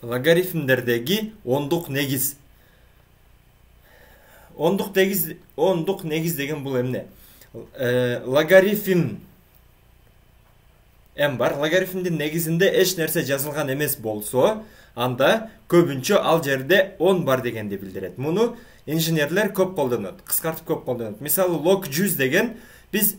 логарифмдердеги ондук негиз. Ондук негиз деген бул эмне? Логарифм бар. Логарифмдин негизинде эч нерсе жазылган эмес болсо, анда көбүнчө ал жерде 10 бар дегенди билдирет. Муну инженерлер көп колдонот, кыскартып көп колдонот. Мисалы log 100 деген биз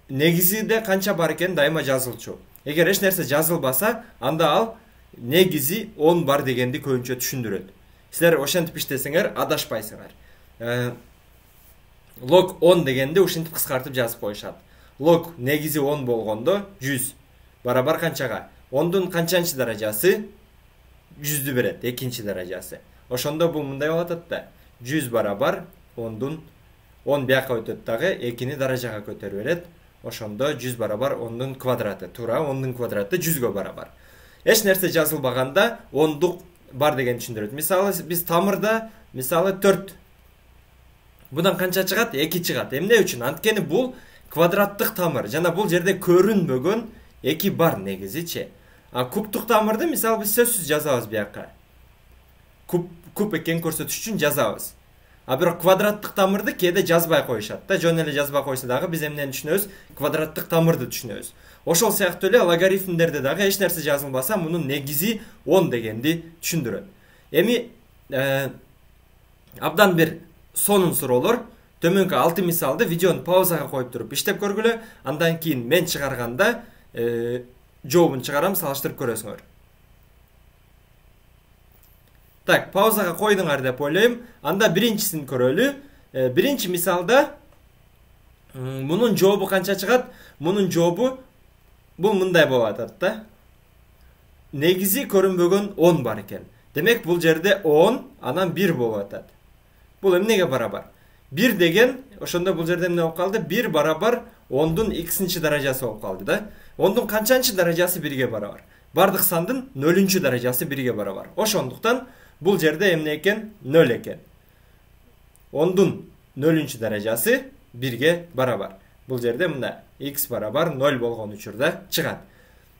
негизиде канча бар экен дайыма жазылчу. Эгер эч нерсе жазылбаса, анда ал негизи 10 бар дегенди көбүнчө түшүндүрөт. Силер ошентип иштесеңер адашпайсыңар. Log 10 дегенде ушинтип кыскартып жазып коюшат. Log негизи 10 болгондо 100 барабар канчага? 10дун канчанчы даражасы 100дү берет, экинчи даражасы. Ошондо бул мындай болот да. 100 барабар 10дун 10 бияка өтөт дагы 2-ни даражага көтөрүп берет. Ошондо 100 барабар 10дун квадраты. Туура 10дун квадраты 100гө барабар. Эч нерсе жазылбаганда 10дук бар деген түшүндүрөт. Мисалы биз тамырда мисалы 4. Будан канча чыгат? 2 чыгат. Эмне үчүн? Анткени бул квадраттык тамыр. Жана бул жерде көрүнбөгөн 2 бар негизичи. А кубтук тамырды мисалы биз сөзсүз жазабыз бияка. Куб экенин көрсөтүш үчүн жазабыз. А бирок квадраттык тамырды кээде жазбай коюшат да. Жөн эле жазбай койсо дагы биз эмнени түшүнөбүз? Квадраттык тамырды түшүнөбүз. Ошол сыяктуу эле логарифмдерде дагы эч нерсе жазылбаса, мунун негизи 10 дегенди түшүндүрөт. Эми абдан бир сонун суроолор. Төмөнкү 6 мисалды видеону паузага коюп туруп иштеп көргүлө. Андан кийин мен чыгарганда жообун чыгарам, салыштырып көрөсүңөр. Так, паузага койдуңар деп ойлойм. Анда биринчисин көрөлү. Биринчи мисалда мунун жообу канча чыгат? Мунун жообу бул мындай болуп атат да. Негизи көрүнбөгөн 10 бар экен. Демек бул жерде 10, анан 1 болуп атат. Бул эмнеге барабар? 1 деген, ошондо бул жерде эмне болуп калды? 1 барабар 10дун x'инчи даражасы болуп калды да. 10дун канчанчы даражасы 1ге барабар? Бардык сандын 0-чү даражасы 1ге барабар. Ошондуктан бул жерде эмне экен? 0 экен. 10дун 0-чү даражасы 1ге барабар. Бул жерде мында x барабар 0 болгон учурда чыгат.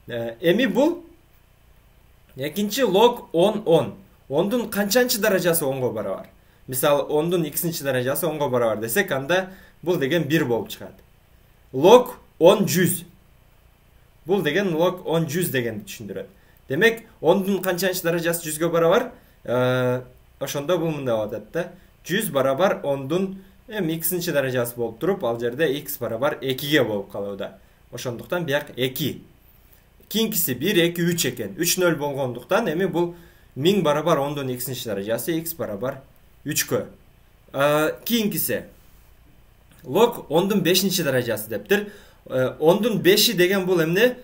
Эми бул экинчи log 10. 10дун канчанчы даражасы 10го барабар? Мисалы 10дун x'инчи даражасы 10го барабар десек, анда бул деген 1 болуп чыгат. Log 10 100. Бул деген log 10 100 дегенди түшүндүрөт. Демек 10дун канчанчы даражасы 100гө барабар? Ошондо бул мындай болот да. 100 барабар 10дун x'инчи даражасы болуп туруп, ал жерде x барабар 2ге болуп калууда. Ошондуктан бияк 2. Кийинкиси 1 2 3 экен. 3 0 болгондуктан эми бул 1000 барабар 10дун x'инчи даражасы x барабар 3кө. Кийинкиси log 10дун 5-чи даражасы дептир. 10дун 5-и деген бул эмне?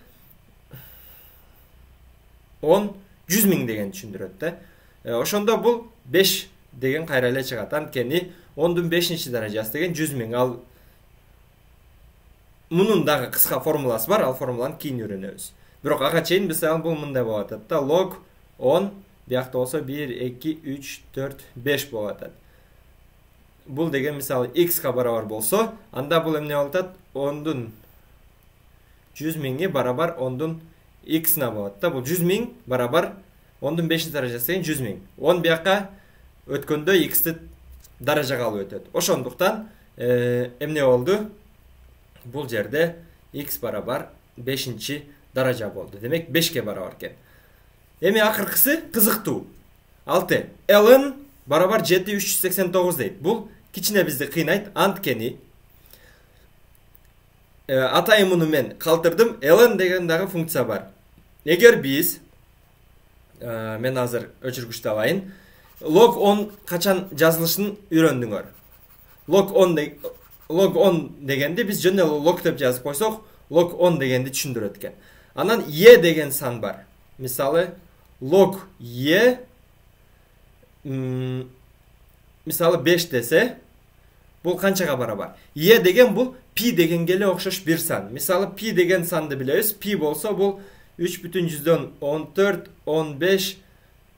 10 100 000 деген түшүндүрөт да. Ошондо бул 5 деген кайра эле чыгат. Анткени 10дун 5-чи даражасы деген 100 000. Ал мунун дагы кыска формуласы бар. Ал формуланы кийин үйрөнөбүз. Бирок ага чейин биз бул мындай болот да. Log 10 биякта болсо 1 2 3 4 5 болот атат. Бул деген мисалы x-ка барабар болсо, анда бул эмне болот атат? 10дун 100 000 барабар 10дун x-на болот да. Бул 100 000 барабар 10дун 5-чи даражасы деген 100 000. 10 бияка өткөндө x-ти даражага алып өтөт. Ошондуктан эмне болду? Бул жерде x барабар 5-чи даража болду. Демек 5ке барабар экен. Эми акыркысы кызыктуу. 6. ln барабар 7 389 дейт. Бул кичине бизди кыйнайт. Анткени атайын муну мен калтырдым. ln деген дагы функция бар. Эгер биз мен азыр өчүргүчтү алайын. Log 10 качан жазылышын үйрөндүңөр. Log 10 дегенди биз жөн эле log деп жазып койсок, log 10 дегенди түшүндүрөт экен. Анан e деген сан бар. Мисалы log e мисалы 5 десе, бул канчага барабар? E деген бул pi дегенге эле окшош бир сан. Мисалы pi деген санды билебиз. Pi болсо бул 3,14 15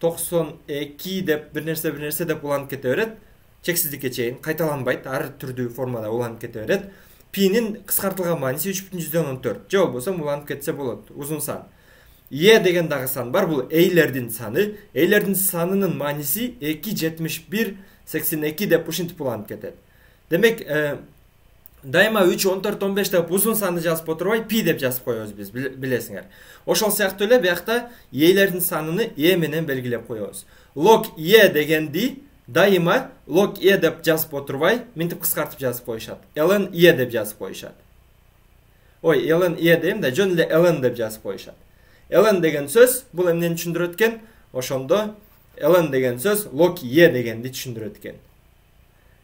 92 деп бир нерсе деп уланып кете берет. Чексиздикке чейин кайталанбайт, ар түрдүү формада уланып кете берет. Pi'нин кыскартылган мааниси 3,14. Же болбосо уланып кетсе болот, узун сан. Е деген дагы сан бар. Бул эйлердин саны. Эйлердин санынын мааниси 2,71,82 деп ушинтип уланып кетет. Демек, дайыма 3, 14, 15 деп узун санды жазып отурбай пи деп жазып коебуз биз, билесиңер. Ошол сыяктуу эле биякта эйлердин саныны е менен белгилеп коебуз. Log е дегенди дайыма log е деп жазып отурбай, минтип кыскартып жазып коюшат. ln е деп жазып коюшат. Ой, ln е дейм да, жөн эле ln деп жазып коюшат. ln деген сөз бул эмнени түшүндүрөт экен? Ошондо ln деген сөз log е дегенди түшүндүрөт экен.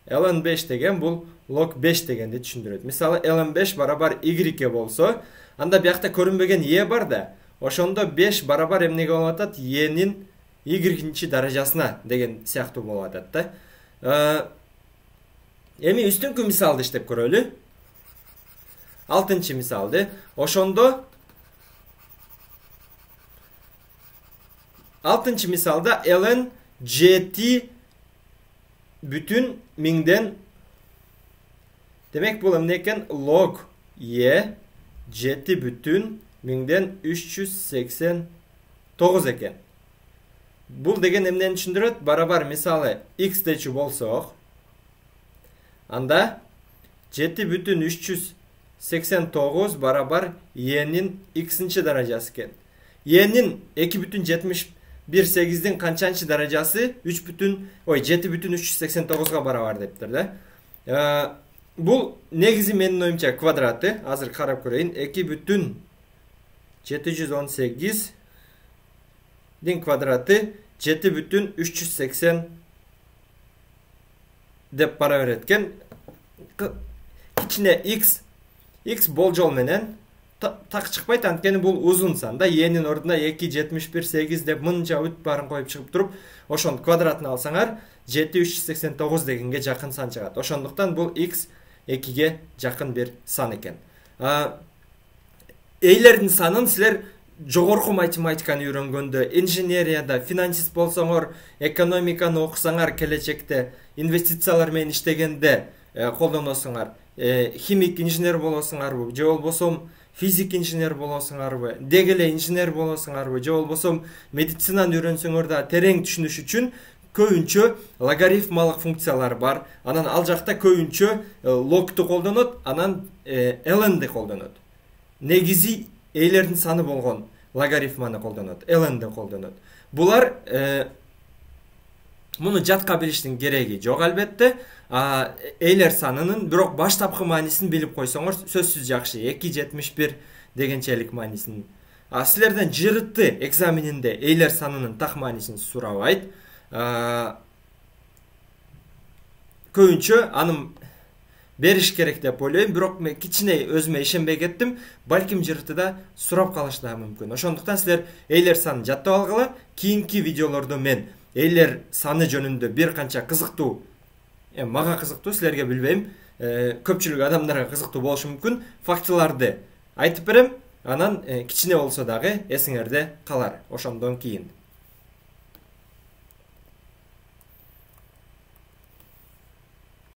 ln 5 деген бул log 5 дегенди түшүндүрөт. Мисалы ln 5 барабар y болсо, анда биякта көрүнбөгөн е бар да, ошондо 5 барабар эмнеге болуп атат? Энин y-нчи даражасына деген сыяктуу болуп атат да. Эми үстүнкү мисалды иштеп көрөлү. 6-нчы мисалды. Ошондо 6-нчы мисалда ln 7,1000 демек бул эмне экен? Log e 7,389 экен. Бул деген эмнени түшүндүрөт? Барабар мисалы x дечи болсок, анда 7,389 барабар энин x-нчи даражасы экен. Энин 2,71,8дин канчанчы даражасы 7,389га барабар дептир да. Бул негизи менин оюмча квадраты. Азыр карап көрөйүн. 2,718дин квадраты 7,380 деп бара берет экен. Кичине x болжол менен так чыкпайт, анткени бул узун сан да. Энин ордуна 2,71,8 деп мынча бүт барын коюп чыгып туруп, ошонун квадратын алсаңар 7,389 дегенге жакын сан чыгат. Ошондуктан бул x 2ге жакын бир сан экен. Эйлердин санын силер жогорку математиканы үйрөнгөндө, инженерияда, финансист болсоңор, экономиканы окусаңар, келечекте инвестициялар менен иштегенде колдоносуңар. Химик инженер болосуңарбы, же болбосо физик инженер болосуңарбы, деги эле инженер болосуңарбы, же болбосо медицинаны үйрөнсөңөр да терең түшүнүш үчүн көбүнчө логарифмалык функциялар бар. Анан ал жакта көбүнчө log'tu колдонот, анан ln'ди колдонот. Негизи эйлердин саны болгон логарифманы колдонот, ln'ди колдонот. Булар муну жатка билиштин кереги жок албетте. Эйлер санынын бирок баштапкы маанисин билип койсоңор сөзсүз жакшы. 2,71 дегенчелик маанисин. Силерден жырытты экзаменинде эйлер санынын так маанисин сурабайт. Көбүнчө анын бериш керек деп ойлойм, бирок мен кичине өзүмө ишенбей кеттим. Балким жыртыда сурап калышы да мүмкүн. Ошондуктан силер эйлер санын жаттап алгыла. Кийинки видеолордо мен эйлер саны жөнүндө бир канча кызыктуу, мага кызыктуу, силерге билбейм, көпчүлүк адамдарга кызыктуу болушу мүмкүн фактыларды айтып берем. Анан кичине болсо дагы эсиңерде калар. Ошондон кийин